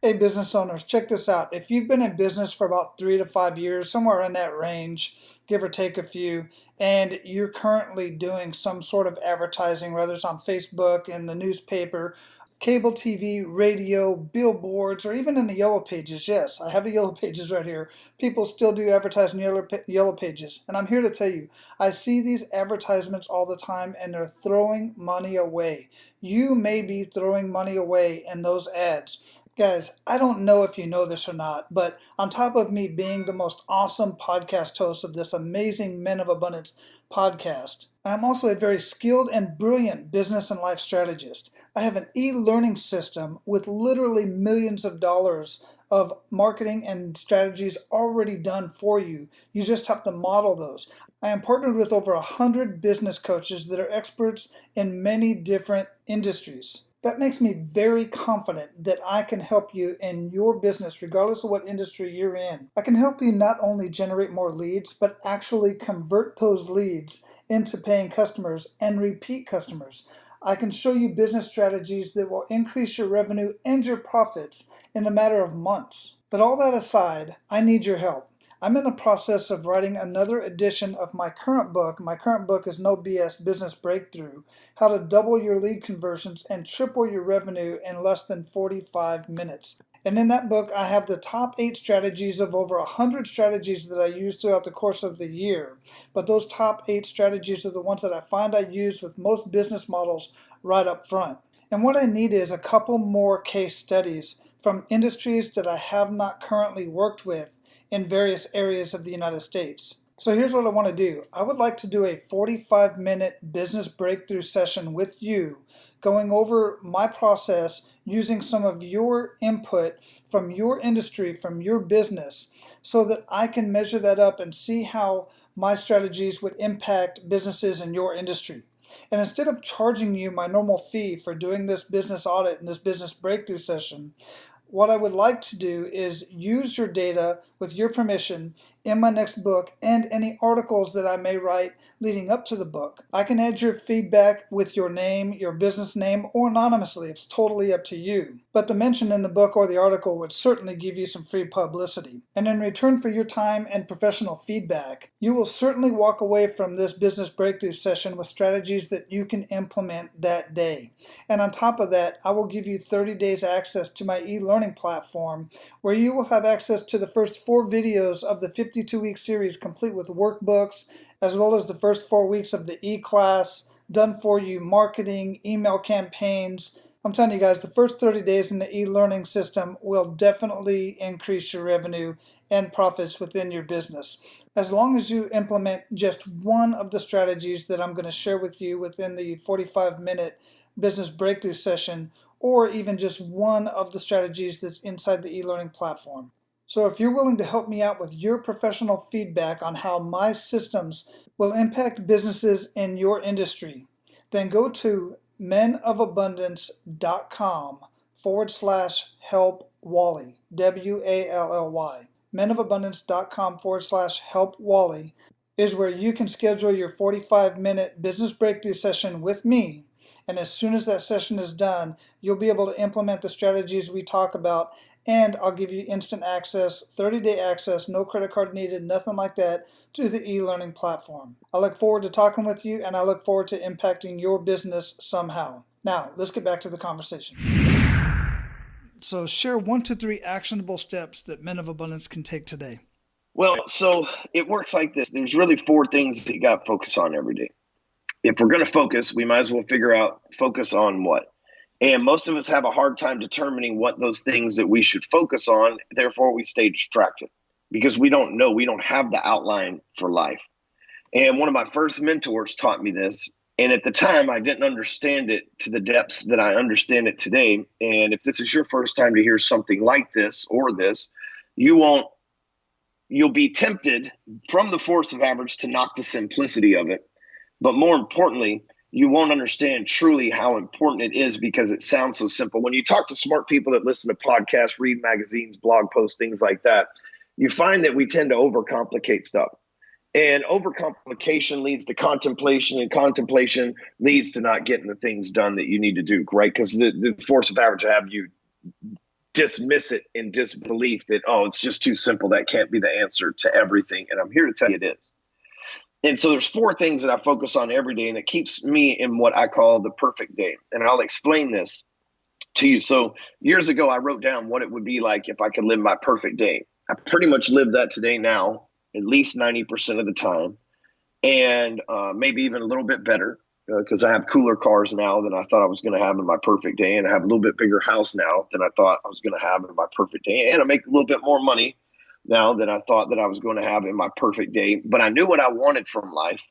Hey, business owners, check this out. If you've been in business for about 3 to 5 years, somewhere in that range, give or take a few, and you're currently doing some sort of advertising, whether it's on Facebook, in the newspaper, cable TV, radio, billboards, or even in the yellow pages. Yes, I have the yellow pages right here. People still do advertise in yellow pages. And I'm here to tell you, I see these advertisements all the time, and they're throwing money away. You may be throwing money away in those ads. Guys, I don't know if you know this or not, but on top of me being the most awesome podcast host of this amazing Men of Abundance podcast, I'm also a very skilled and brilliant business and life strategist. I have an e-learning system with literally millions of dollars of marketing and strategies already done for you. You just have to model those. I am partnered with over 100 business coaches that are experts in many different industries. That makes me very confident that I can help you in your business, regardless of what industry you're in. I can help you not only generate more leads, but actually convert those leads into paying customers and repeat customers. I can show you business strategies that will increase your revenue and your profits in a matter of months. But all that aside, I need your help. I'm in the process of writing another edition of my current book. My current book is No BS Business Breakthrough: How to Double Your Lead Conversions and Triple Your Revenue in Less Than 45 Minutes. And in that book, I have the top 8 strategies of over 100 strategies that I use throughout the course of the year. But those top 8 strategies are the ones that I find I use with most business models right up front. And what I need is a couple more case studies from industries that I have not currently worked with in various areas of the United States. So here's what I want to do. I would like to do a 45-minute business breakthrough session with you, going over my process using some of your input from your industry, from your business, so that I can measure that up and see how my strategies would impact businesses in your industry. And instead of charging you my normal fee for doing this business audit and this business breakthrough session, what I would like to do is use your data with your permission in my next book and any articles that I may write leading up to the book. I can add your feedback with your name, your business name, or anonymously. It's totally up to you. But the mention in the book or the article would certainly give you some free publicity. And in return for your time and professional feedback, you will certainly walk away from this business breakthrough session with strategies that you can implement that day. And on top of that, I will give you 30 days access to my e-learning platform, where you will have access to the first 4 videos of the 52-week series, complete with workbooks, as well as the first 4 weeks of the e-class, done for you marketing, email campaigns. I'm telling you guys, the first 30 days in the e-learning system will definitely increase your revenue and profits within your business, as long as you implement just one of the strategies that I'm going to share with you within the 45-minute business breakthrough session, or even just one of the strategies that's inside the e-learning platform. So if you're willing to help me out with your professional feedback on how my systems will impact businesses in your industry, then go to menofabundance.com/help Wally, WALLY. menofabundance.com/help Wally is where you can schedule your 45-minute business breakthrough session with me. And as soon as that session is done, you'll be able to implement the strategies we talk about, and I'll give you instant access, 30-day access, no credit card needed, nothing like that, to the e-learning platform. I look forward to talking with you, and I look forward to impacting your business somehow. Now, let's get back to the conversation. So share 1 to 3 actionable steps that men of abundance can take today. Well, so it works like this. There's really 4 things that you got to focus on every day. If we're going to focus, we might as well figure out focus on what. And most of us have a hard time determining what those things that we should focus on. Therefore, we stay distracted because we don't know. We don't have the outline for life. And one of my first mentors taught me this. And at the time, I didn't understand it to the depths that I understand it today. And if this is your first time to hear something like this or this, you'll be tempted from the force of average to knock the simplicity of it. But more importantly, you won't understand truly how important it is because it sounds so simple. When you talk to smart people that listen to podcasts, read magazines, blog posts, things like that, you find that we tend to overcomplicate stuff. And overcomplication leads to contemplation, and contemplation leads to not getting the things done that you need to do, right? Because the force of average will have you dismiss it in disbelief that, oh, it's just too simple. That can't be the answer to everything. And I'm here to tell you it is. And so there's 4 things that I focus on every day, and it keeps me in what I call the perfect day. And I'll explain this to you. So years ago, I wrote down what it would be like if I could live my perfect day. I pretty much live that today now, at least 90% of the time, and maybe even a little bit better because I have cooler cars now than I thought I was going to have in my perfect day. And I have a little bit bigger house now than I thought I was going to have in my perfect day. And I make a little bit more money now than I thought that I was going to have in my perfect day. But I knew what I wanted from life.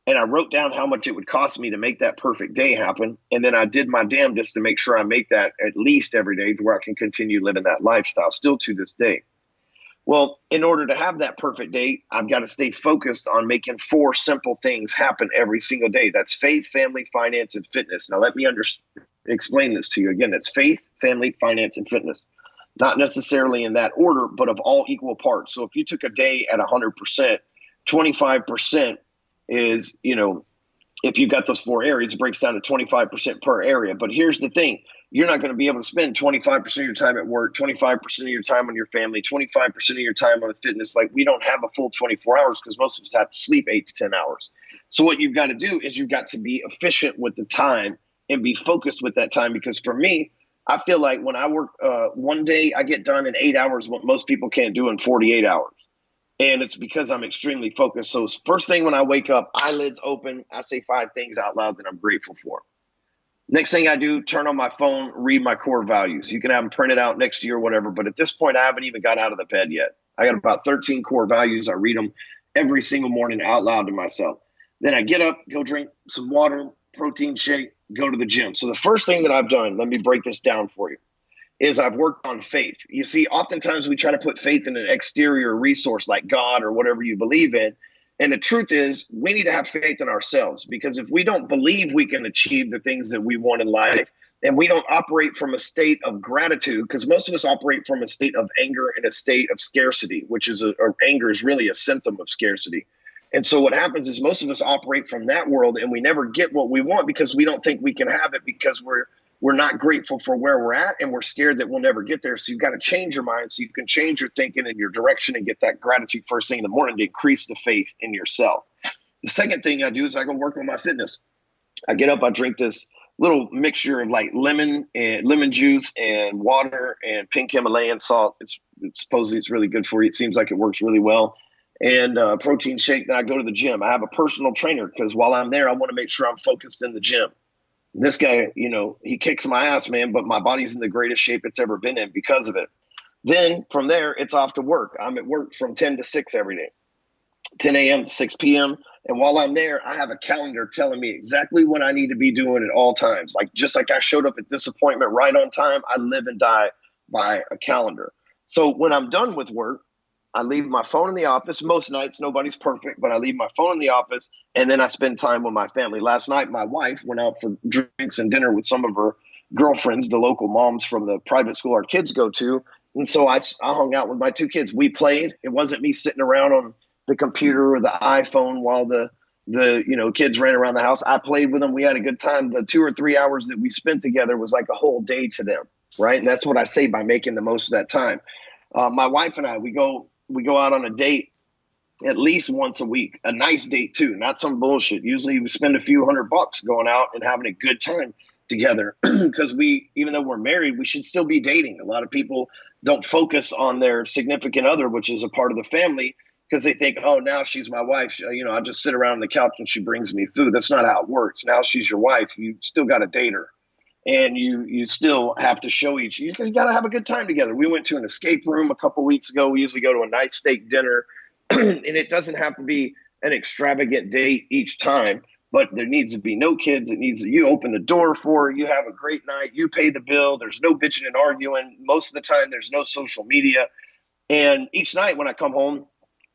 And I wrote down how much it would cost me to make that perfect day happen. And then I did my damnedest to make sure I make that at least every day to where I can continue living that lifestyle still to this day. Well, in order to have that perfect day, I've got to stay focused on making 4 simple things happen every single day. That's faith, family, finance, and fitness. Now, let me explain this to you again. It's faith, family, finance, and fitness. Not necessarily in that order, but of all equal parts. So if you took a day at 100%, 25% is, if you've got those 4 areas, it breaks down to 25% per area. But here's the thing. You're not going to be able to spend 25% of your time at work, 25% of your time on your family, 25% of your time on the fitness. Like, we don't have a full 24 hours because most of us have to sleep 8 to 10 hours. So what you've got to do is you've got to be efficient with the time and be focused with that time. Because for me, I feel like when I work one day, I get done in 8 hours, what most people can't do in 48 hours. And it's because I'm extremely focused. So first thing when I wake up, eyelids open, I say 5 things out loud that I'm grateful for. Next thing I do, turn on my phone, read my core values. You can have them printed out next to you or whatever. But at this point, I haven't even got out of the bed yet. I got about 13 core values. I read them every single morning out loud to myself. Then I get up, go drink some water, protein shake, go to the gym. So the first thing that I've done, let me break this down for you, is I've worked on faith. You see, oftentimes we try to put faith in an exterior resource like God or whatever you believe in. And the truth is, we need to have faith in ourselves, because if we don't believe we can achieve the things that we want in life, and we don't operate from a state of gratitude, because most of us operate from a state of anger and a state of scarcity, which is or anger is really a symptom of scarcity. And so what happens is most of us operate from that world, and we never get what we want because we don't think we can have it, because we're not grateful for where we're at, and we're scared that we'll never get there. So you've got to change your mind so you can change your thinking and your direction and get that gratitude first thing in the morning to increase the faith in yourself. The second thing I do is I go work on my fitness. I get up, I drink this little mixture of like lemon juice and water and pink Himalayan salt. Supposedly it's really good for you. It seems like it works really well. And protein shake. Then I go to the gym. I have a personal trainer because while I'm there, I want to make sure I'm focused in the gym. This guy, he kicks my ass, man, but my body's in the greatest shape it's ever been in because of it. Then from there, it's off to work. I'm at work from 10 to 6 every day, 10 a.m. to 6 p.m. And while I'm there, I have a calendar telling me exactly what I need to be doing at all times. Like, just like I showed up at this appointment right on time, I live and die by a calendar. So when I'm done with work, I leave my phone in the office. Most nights, nobody's perfect, but I leave my phone in the office, and then I spend time with my family. Last night, my wife went out for drinks and dinner with some of her girlfriends, the local moms from the private school our kids go to. And so I hung out with my 2 kids. We played. It wasn't me sitting around on the computer or the iPhone while the kids ran around the house. I played with them. We had a good time. The 2 or 3 hours that we spent together was like a whole day to them, right? And that's what I say by making the most of that time. My wife and I, we go out on a date at least once a week, a nice date too, not some bullshit. Usually we spend a few $100 going out and having a good time together because even though we're married, we should still be dating. A lot of people don't focus on their significant other, which is a part of the family, because they think, oh, now she's my wife. I just sit around on the couch and she brings me food. That's not how it works. Now she's your wife. You still got to date her. And you still have to show you got to have a good time together. We went to an escape room a couple weeks ago. We usually go to a night steak dinner, and it doesn't have to be an extravagant date each time, but there needs to be no kids. You open the door for her, you have a great night, you pay the bill. There's no bitching and arguing. Most of the time, there's no social media. And each night when I come home,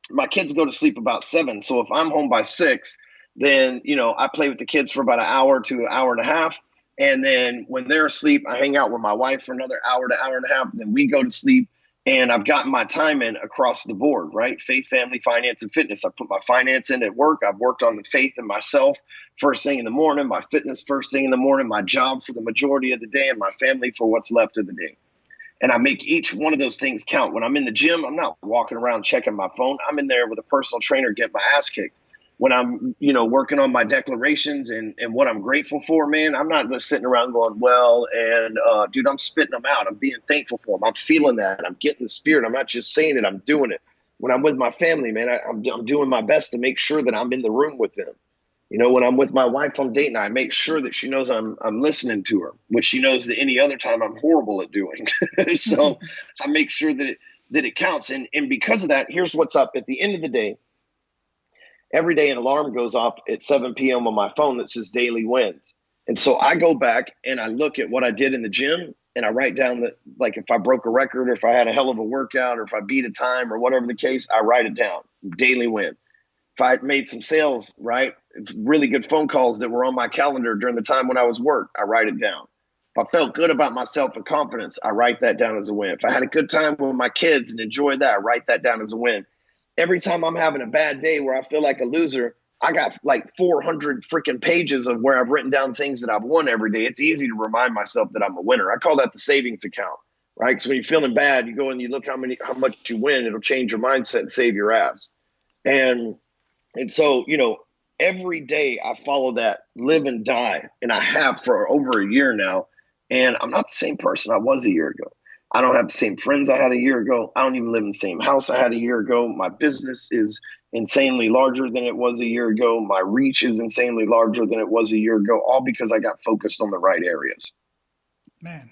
my kids go to sleep about 7. So if I'm home by 6, then, I play with the kids for about an hour to an hour and a half. And then when they're asleep, I hang out with my wife for another hour to hour and a half. Then we go to sleep, and I've gotten my time in across the board, right? Faith, family, finance, and fitness. I put my finance in at work. I've worked on the faith in myself first thing in the morning, my fitness first thing in the morning, my job for the majority of the day, and my family for what's left of the day. And I make each one of those things count. When I'm in the gym, I'm not walking around checking my phone. I'm in there with a personal trainer getting my ass kicked. When I'm, working on my declarations and what I'm grateful for, man, I'm not just sitting around going, dude, I'm spitting them out. I'm being thankful for them. I'm feeling that. I'm getting the spirit. I'm not just saying it. I'm doing it. When I'm with my family, man, I'm doing my best to make sure that I'm in the room with them. When I'm with my wife on date night, I make sure that she knows I'm listening to her, which she knows that any other time I'm horrible at doing. So I make sure that it counts. And because of that, here's what's up. At the end of the day, every day an alarm goes off at 7 p.m. on my phone that says daily wins. And so I go back and I look at what I did in the gym, and I write down that, like, if I broke a record or if I had a hell of a workout or if I beat a time or whatever the case, I write it down. Daily win. If I made some sales, right, really good phone calls that were on my calendar during the time when I was work, I write it down. If I felt good about myself and confidence, I write that down as a win. If I had a good time with my kids and enjoyed that, I write that down as a win. Every time I'm having a bad day where I feel like a loser, I got like 400 freaking pages of where I've written down things that I've won every day. It's easy to remind myself that I'm a winner. I call that the savings account, right? Because when you're feeling bad, you go and you look how much you win. It'll change your mindset and save your ass. And so, every day I follow that live and die. And I have for over a year now. And I'm not the same person I was a year ago. I don't have the same friends I had a year ago. I don't even live in the same house I had a year ago. My business is insanely larger than it was a year ago. My reach is insanely larger than it was a year ago, all because I got focused on the right areas. Man,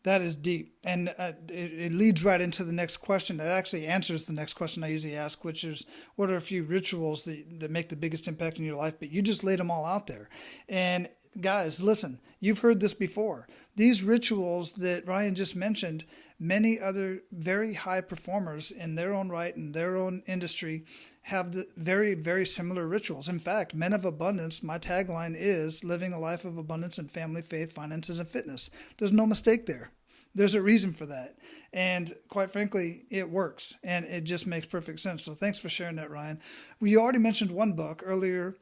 that is deep. And it leads right into the next question. It actually answers the next question I usually ask, which is, what are a few rituals that make the biggest impact in your life? But you just laid them all out there. And guys, listen, you've heard this before. These rituals that Ryan just mentioned, many other very high performers in their own right, in their own industry, have the very, very similar rituals. In fact, Men of Abundance, my tagline is living a life of abundance in family, faith, finances, and fitness. There's no mistake there. There's a reason for that. And quite frankly, it works. And it just makes perfect sense. So thanks for sharing that, Ryan. You already mentioned one book earlier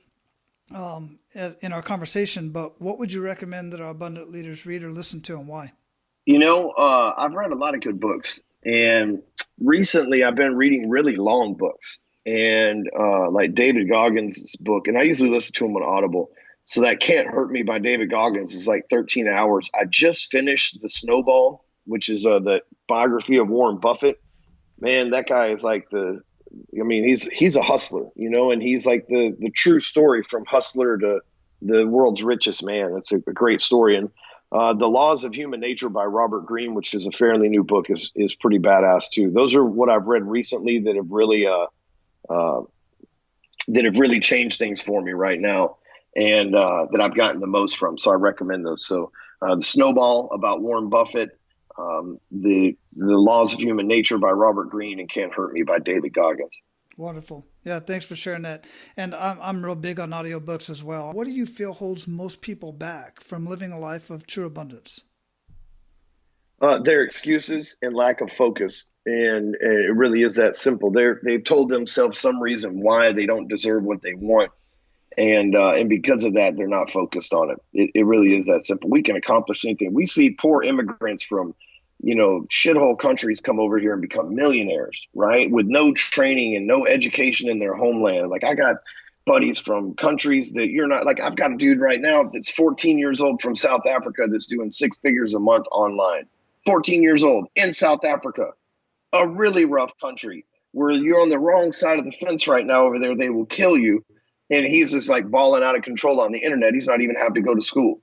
in our conversation, but what would you recommend that our abundant leaders read or listen to, and why? I've read a lot of good books, and recently I've been reading really long books, and like David Goggins' book, and I usually listen to him on Audible. So that Can't Hurt Me by David Goggins is like 13 hours. I just finished The Snowball, which is the biography of Warren Buffett. Man, that guy is like he's a hustler, and he's like the true story from hustler to the world's richest man. It's a great story. And The Laws of Human Nature by Robert Greene, which is a fairly new book, is pretty badass too. Those are what I've read recently that have really changed things for me right now, and that I've gotten the most from. So I recommend those. So The Snowball about Warren Buffett, the Laws of Human Nature by Robert Greene, and Can't Hurt Me by David Goggins. Wonderful. Yeah, thanks for sharing that. And I'm real big on audiobooks as well. What do you feel holds most people back from living a life of true abundance? Their excuses and lack of focus. And it really is that simple. They've told themselves some reason why they don't deserve what they want. And because of that, they're not focused on it. It really is that simple. We can accomplish anything. We see poor immigrants from shithole countries come over here and become millionaires, right? With no training and no education in their homeland. Like, I got buddies from countries that you're not, like, I've got a dude right now that's 14 years old from South Africa that's doing 6 figures a month online. 14 years old in South Africa, a really rough country where you're on the wrong side of the fence right now over there. They will kill you. And he's just like balling out of control on the internet. He's not even having to go to school.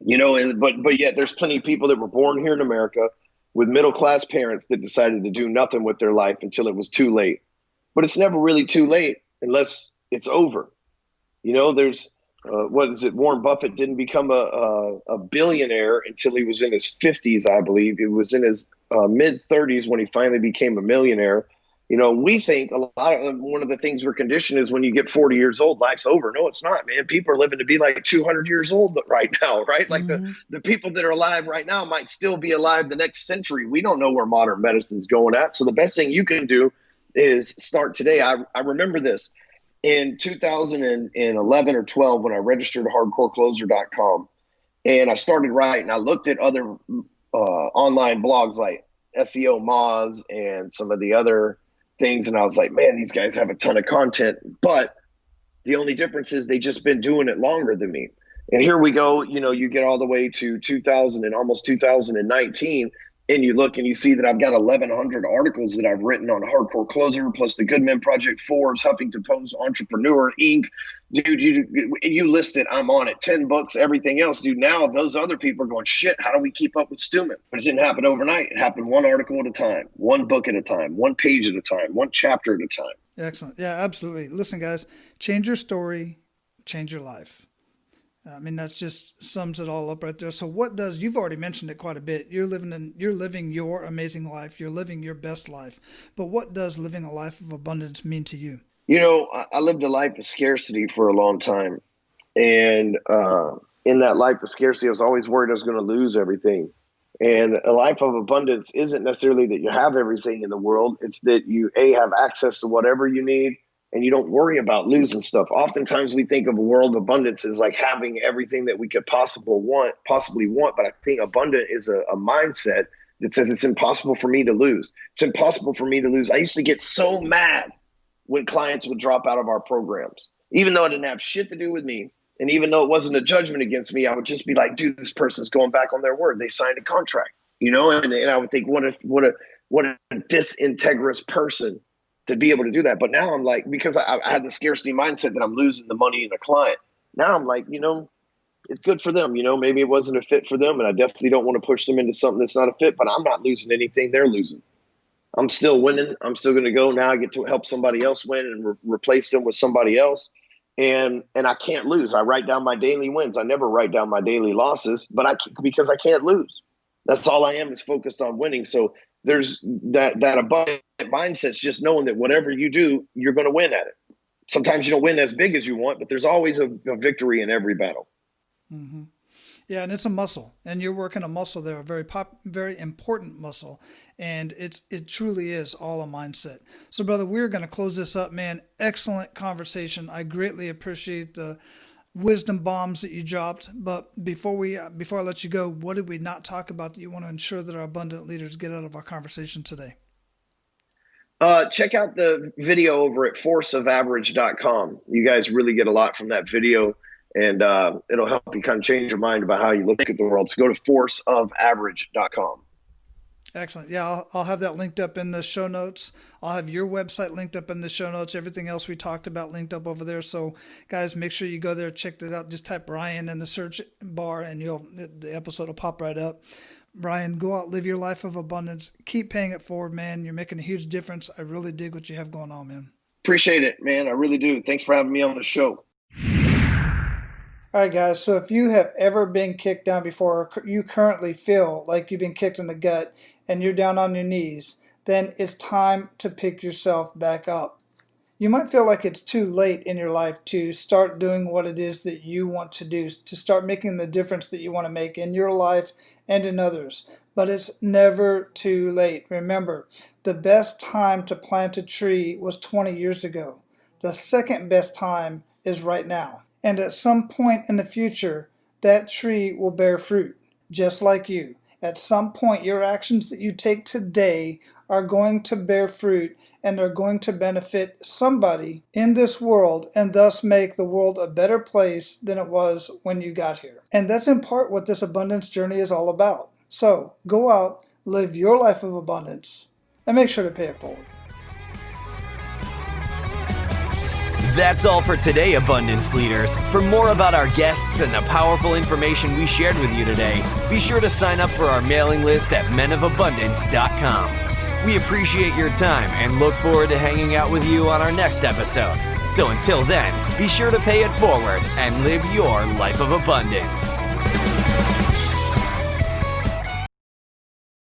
But yet there's plenty of people that were born here in America with middle-class parents that decided to do nothing with their life until it was too late. But it's never really too late unless it's over. There's, Warren Buffett didn't become a billionaire until he was in his 50s, I believe. It was in his mid-30s when he finally became a millionaire. We think one of the things we're conditioned is when you get 40 years old, life's over. No, it's not, man. People are living to be like 200 years old right now, right? Like the people that are alive right now might still be alive the next century. We don't know where modern medicine's going at. So the best thing you can do is start today. I remember this in 2011 or 12 when I registered hardcorecloser.com, and I started writing. I looked at other online blogs like SEO Moz and some of the other things, and I was like, man, these guys have a ton of content, but the only difference is they just been doing it longer than me. And here we go, you get all the way to 2000 and almost 2019, and you look and you see that I've got 1,100 articles that I've written on Hardcore Closer, plus the Good Men Project, Forbes, Huffington Post, Entrepreneur, Inc. Dude, you list it, I'm on it. 10 books, everything else. Dude, now those other people are going, shit, how do we keep up with Stewman? But it didn't happen overnight. It happened one article at a time, one book at a time, one page at a time, one chapter at a time. Excellent. Yeah, absolutely. Listen, guys, change your story, change your life. I mean, that just sums it all up right there. So what does, you've already mentioned it quite a bit. You're living your amazing life. You're living your best life. But what does living a life of abundance mean to you? I lived a life of scarcity for a long time. And in that life of scarcity, I was always worried I was going to lose everything. And a life of abundance isn't necessarily that you have everything in the world. It's that you, have access to whatever you need, and you don't worry about losing stuff. Oftentimes we think of a world of abundance as like having everything that we could possibly want. But I think abundant is a mindset that says it's impossible for me to lose. It's impossible for me to lose. I used to get so mad when clients would drop out of our programs, even though it didn't have shit to do with me. And even though it wasn't a judgment against me, I would just be like, dude, this person's going back on their word. They signed a contract, and I would think, what a disintegrous person to be able to do that. But now I'm like, because I had the scarcity mindset that I'm losing the money in a client. Now I'm like, it's good for them. Maybe it wasn't a fit for them, and I definitely don't want to push them into something that's not a fit, but I'm not losing anything they're losing. I'm still winning. I'm still going to go. Now I get to help somebody else win and replace them with somebody else. And I can't lose. I write down my daily wins. I never write down my daily losses, because I can't lose. That's all I am, is focused on winning. So there's that abundant mindset's just knowing that whatever you do, you're going to win at it. Sometimes you don't win as big as you want, but there's always a victory in every battle. Mm-hmm. Yeah, and it's a muscle, and you're working a muscle there, a very important muscle, and it truly is all a mindset. So, brother, we're going to close this up, man. Excellent conversation. I greatly appreciate the wisdom bombs that you dropped. But before I let you go, what did we not talk about that you want to ensure that our abundant leaders get out of our conversation today? Check out the video over at forceofaverage.com. You guys really get a lot from that video. And it'll help you kind of change your mind about how you look at the world. So go to forceofaverage.com. Excellent. Yeah, I'll have that linked up in the show notes. I'll have your website linked up in the show notes. Everything else we talked about linked up over there. So, guys, make sure you go there, check that out. Just type Ryan in the search bar, and the episode will pop right up. Ryan, go out, live your life of abundance. Keep paying it forward, man. You're making a huge difference. I really dig what you have going on, man. Appreciate it, man. I really do. Thanks for having me on the show. All right, guys, so if you have ever been kicked down before, or you currently feel like you've been kicked in the gut and you're down on your knees, then it's time to pick yourself back up. You might feel like it's too late in your life to start doing what it is that you want to do, to start making the difference that you want to make in your life and in others. But it's never too late. Remember, the best time to plant a tree was 20 years ago. The second best time is right now. And at some point in the future, that tree will bear fruit, just like you. At some point, your actions that you take today are going to bear fruit, and they're going to benefit somebody in this world, and thus make the world a better place than it was when you got here. And that's in part what this abundance journey is all about. So go out, live your life of abundance, and make sure to pay it forward. That's all for today, Abundance Leaders. For more about our guests and the powerful information we shared with you today, be sure to sign up for our mailing list at menofabundance.com. We appreciate your time and look forward to hanging out with you on our next episode. So until then, be sure to pay it forward and live your life of abundance.